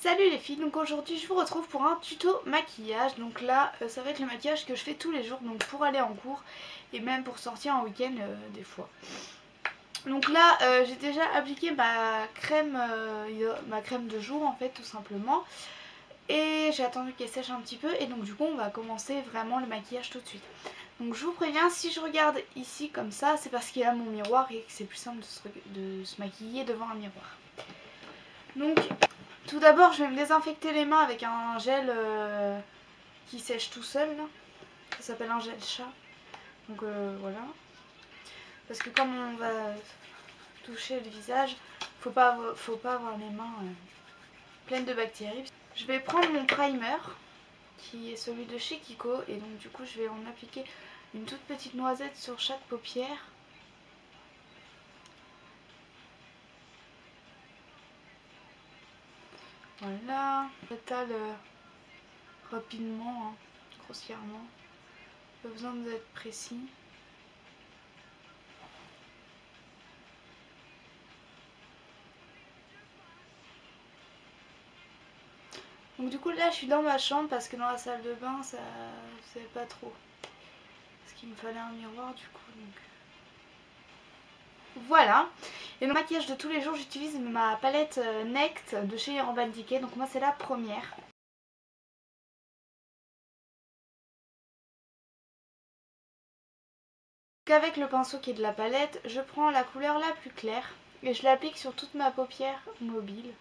Salut les filles, donc aujourd'hui je vous retrouve pour un tuto maquillage. Donc là ça va être le maquillage que je fais tous les jours, donc pour aller en cours et même pour sortir en week-end des fois. Donc là j'ai déjà appliqué ma crème de jour en fait tout simplement. Et j'ai attendu qu'elle sèche un petit peu et donc du coup on va commencer vraiment le maquillage tout de suite. Donc je vous préviens, si je regarde ici comme ça c'est parce qu'il y a mon miroir et que c'est plus simple de se maquiller devant un miroir. Donc tout d'abord je vais me désinfecter les mains avec un gel qui sèche tout seul là. Ça s'appelle un gel chat. Donc voilà. Parce que comme on va toucher le visage, faut pas avoir les mains pleines de bactéries. Je vais prendre mon primer qui est celui de chez Kiko et donc du coup je vais en appliquer une toute petite noisette sur chaque paupière. Voilà, j'étale rapidement, hein, grossièrement. Pas besoin d'être précis. Donc du coup là je suis dans ma chambre parce que dans la salle de bain ça je savais pas trop. Parce qu'il me fallait un miroir du coup donc. Voilà. Et le maquillage de tous les jours j'utilise ma palette Next de chez Urban Decay. Donc moi c'est la première. Avec le pinceau qui est de la palette, je prends la couleur la plus claire et je l'applique sur toute ma paupière mobile.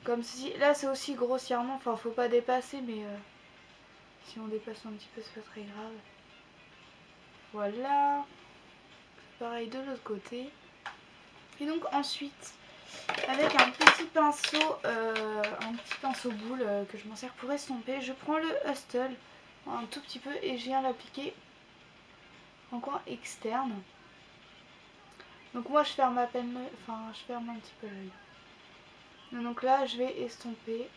Comme ceci. Là c'est aussi grossièrement, enfin faut pas dépasser mais si on dépasse un petit peu c'est pas très grave. Voilà. Pareil de l'autre côté. Et donc ensuite avec un petit pinceau boule que je m'en sers pour estomper, je prends le Hustle un tout petit peu et je viens l'appliquer en coin externe. Donc moi je ferme à peine, je ferme un petit peu l'œil. Donc là je vais estomper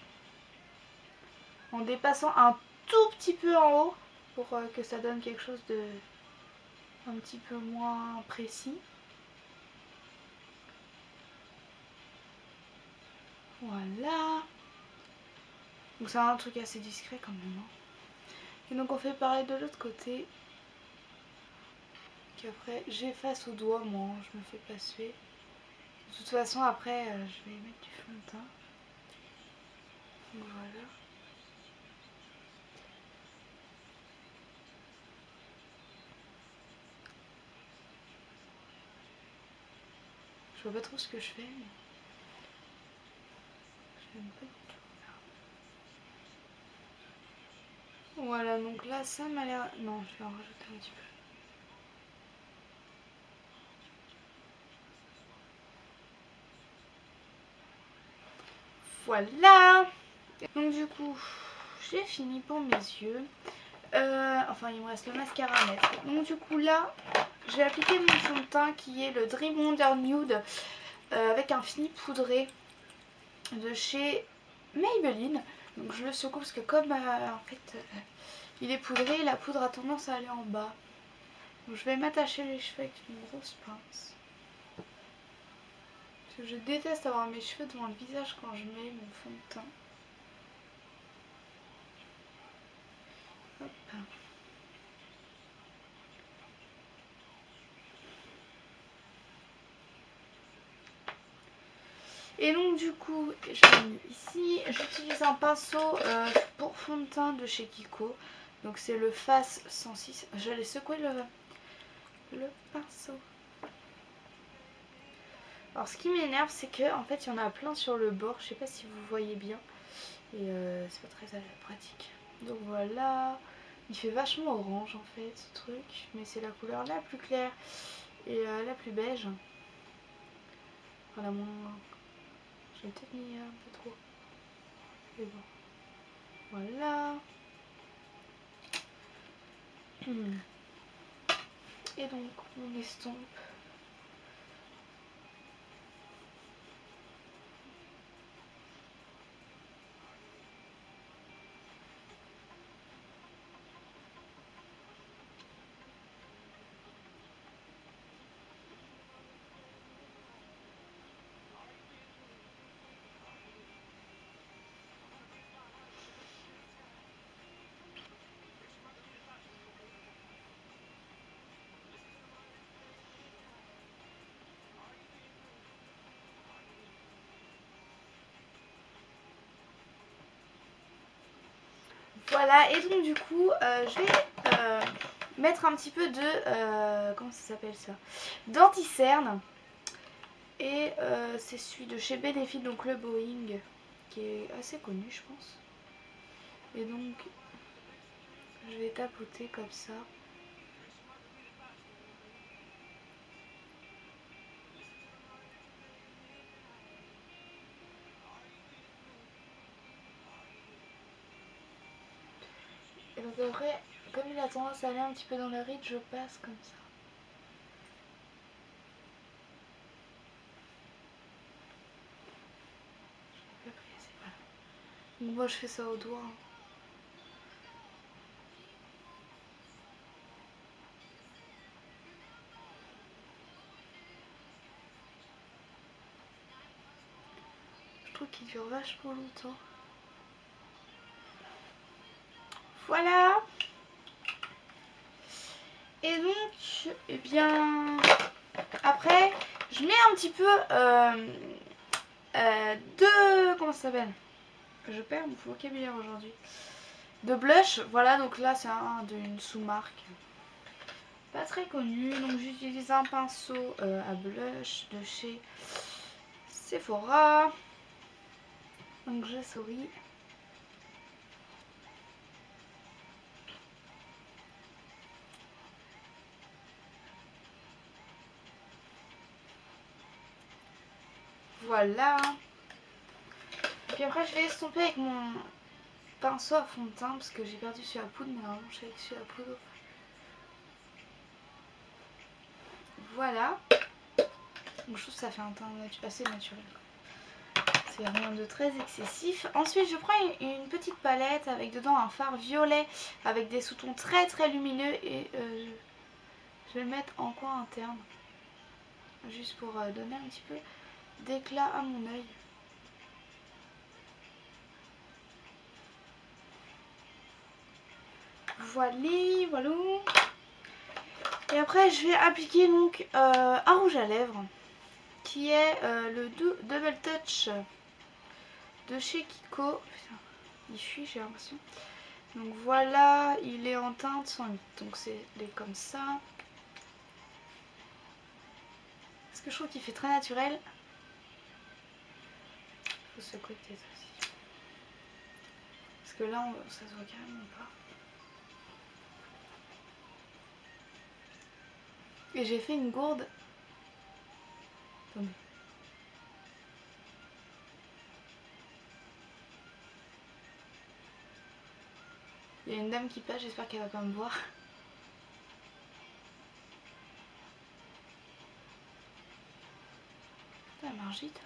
en dépassant un tout petit peu en haut pour que ça donne quelque chose de un petit peu moins précis. Voilà. Donc c'est un truc assez discret quand même. Et donc on fait pareil de l'autre côté. Après j'efface au doigt, moi je me fais pas suer. De toute façon après je vais mettre du fond de teint. Donc voilà. Je vois pas trop ce que je fais mais je n'aime pas du tout. Voilà donc là ça m'a l'air... Non je vais en rajouter un petit peu. Voilà. Donc du coup j'ai fini pour mes yeux. Enfin il me reste le mascara à mettre. Donc du coup là j'ai appliqué mon fond de teint qui est le Dream Wonder Nude avec un fini poudré de chez Maybelline. Donc je le secoue parce que comme en fait il est poudré, la poudre a tendance à aller en bas. Donc je vais m'attacher les cheveux avec une grosse pince. Parce que je déteste avoir mes cheveux devant le visage quand je mets mon fond de teint. Hop. Et donc du coup je l'ai mis ici. J'utilise un pinceau pour fond de teint de chez Kiko. Donc c'est le Face 106. J'allais secouer le pinceau. Alors ce qui m'énerve c'est que en fait il y en a plein sur le bord. Je sais pas si vous voyez bien. Et c'est pas très pratique. Donc voilà. Il fait vachement orange en fait ce truc. Mais c'est la couleur la plus claire et la plus beige. Voilà mon... J'ai peut-être mis un peu trop. Mais bon. Voilà. Et donc on estompe. Voilà, et donc du coup je vais mettre un petit peu de comment ça s'appelle ça, d'anti-cerne. Et c'est celui de chez Benefit, donc le Boeing, qui est assez connu je pense. Et donc je vais tapoter comme ça. Et donc après, comme il a tendance à aller un petit peu dans le ride, je passe comme ça. Donc moi je fais ça au doigt. Je trouve qu'il dure vachement longtemps. Voilà. Et donc, eh bien, après, je mets un petit peu de... Comment ça s'appelle? Je perds mon vocabulaire aujourd'hui. De blush, voilà, donc là c'est d'une sous-marque pas très connue. Donc j'utilise un pinceau à blush de chez Sephora. Donc je souris. Voilà. Puis après je vais estomper avec mon pinceau à fond de teint parce que j'ai perdu celui à poudre, mais normalement je suis avec celui à poudre. Voilà. Donc je trouve que ça fait un teint assez naturel. C'est rien de très excessif. Ensuite je prends une petite palette avec dedans un fard violet avec des sous-tons très très lumineux et je vais le mettre en coin interne. Juste pour donner un petit peu d'éclat à mon œil. Voilà, voilà. Et après je vais appliquer donc un rouge à lèvres qui est le Double Touch de chez Kiko. Putain, il fuit j'ai l'impression. Donc voilà, il est en teinte 108. Donc c'est comme ça. Parce que je trouve qu'il fait très naturel. Il faut secouer peut-être aussi. Parce que là ça se voit carrément pas. Et j'ai fait une gourde. Attendez. Il y a une dame qui passe, j'espère qu'elle va pas me voir. La margite.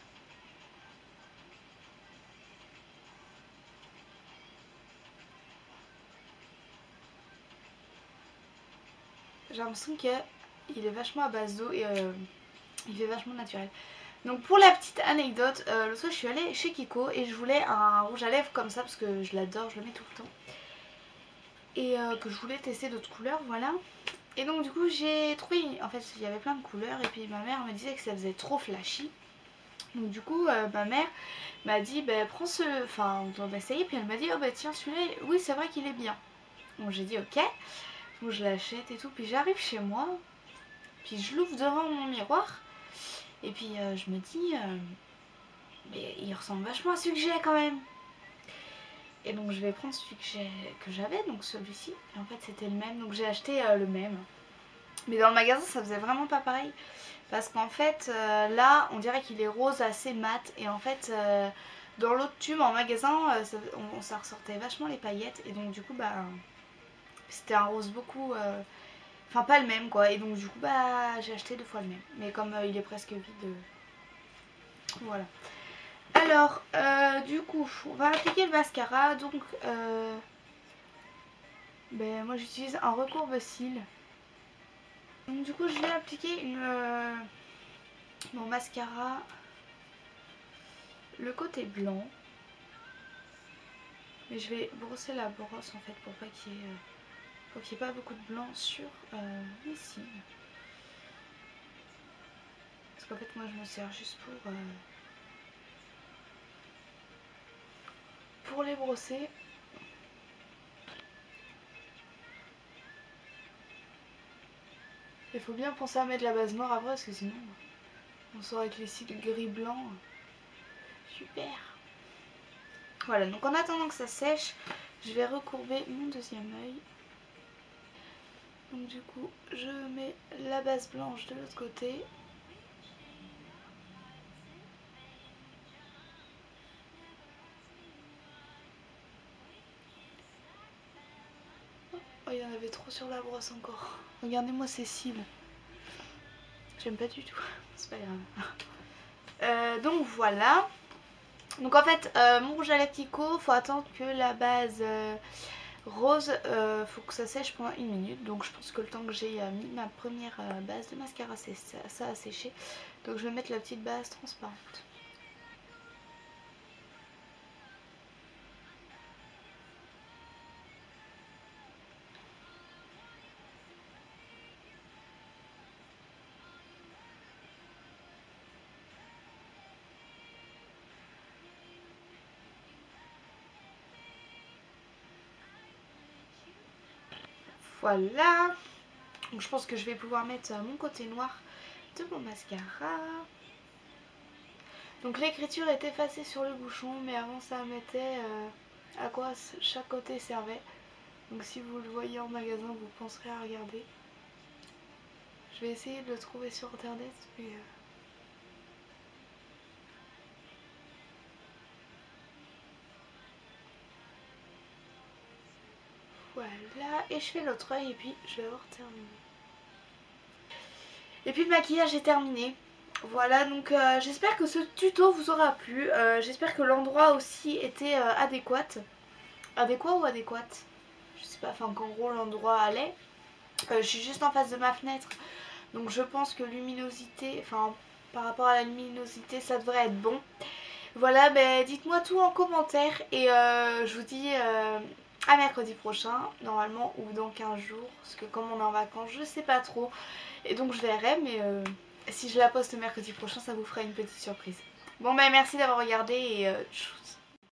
J'ai l'impression qu'il est vachement à base d'eau et il fait vachement naturel. Donc pour la petite anecdote, l'autre fois je suis allée chez Kiko et je voulais un rouge à lèvres comme ça parce que je l'adore, je le mets tout le temps. Et que je voulais tester d'autres couleurs, voilà. Et donc du coup j'ai trouvé, en fait il y avait plein de couleurs et puis ma mère me disait que ça faisait trop flashy. Donc du coup ma mère m'a dit bah prends enfin on va essayer, puis elle m'a dit oh bah tiens celui-là, oui c'est vrai qu'il est bien. Donc j'ai dit ok, donc je l'achète et tout, puis j'arrive chez moi, puis je l'ouvre devant mon miroir et puis je me dis mais il ressemble vachement à celui que j'ai quand même. Et donc je vais prendre celui que j'avais, donc celui-ci, et en fait c'était le même, donc j'ai acheté le même. Mais dans le magasin ça faisait vraiment pas pareil. Parce qu'en fait là on dirait qu'il est rose assez mat. Et en fait dans l'autre tube en magasin ça ressortait vachement les paillettes. Et donc du coup bah c'était un rose beaucoup... Enfin pas le même quoi. Et donc du coup bah j'ai acheté 2 fois le même. Mais comme il est presque vide... Voilà. Alors du coup on va appliquer le mascara. Donc ben, moi j'utilise un recourbe-cils. Donc du coup je vais appliquer mon mascara, le côté blanc. Mais je vais brosser la brosse en fait pour pas qu'il y ait pas beaucoup de blanc sur les cils. Parce qu'en fait moi je me sers juste pour les brosser. Il faut bien penser à mettre la base noire après parce que sinon on sort avec les cils gris blanc. Super. Voilà, donc en attendant que ça sèche, je vais recourber mon deuxième œil. Donc du coup, je mets la base blanche de l'autre côté. Oh, il y en avait trop sur la brosse encore. Regardez-moi ces cils. J'aime pas du tout. C'est pas grave. Donc voilà. Donc en fait, mon rouge à lèvres Kiko, faut attendre que la base rose, faut que ça sèche pendant 1 minute. Donc je pense que le temps que j'ai mis ma première base de mascara, ça a séché. Donc je vais mettre la petite base transparente. Voilà. Donc je pense que je vais pouvoir mettre mon côté noir de mon mascara. Donc l'écriture est effacée sur le bouchon, mais avant ça mettait à quoi chaque côté servait. Donc si vous le voyez en magasin, vous penserez à regarder. Je vais essayer de le trouver sur internet, mais... Voilà, et je fais l'autre œil et puis je vais avoir terminé. Et puis le maquillage est terminé. Voilà, donc j'espère que ce tuto vous aura plu. J'espère que l'endroit aussi était adéquat. Adéquat ou adéquate? Je sais pas, enfin qu'en gros l'endroit allait. Je suis juste en face de ma fenêtre. Donc je pense que luminosité, enfin par rapport à la luminosité ça devrait être bon. Voilà, ben dites-moi tout en commentaire et je vous dis à mercredi prochain, normalement, ou dans 15 jours, parce que comme on est en vacances, je sais pas trop. Et donc je verrai, mais si je la poste mercredi prochain, ça vous fera une petite surprise. Bon ben merci d'avoir regardé et je vous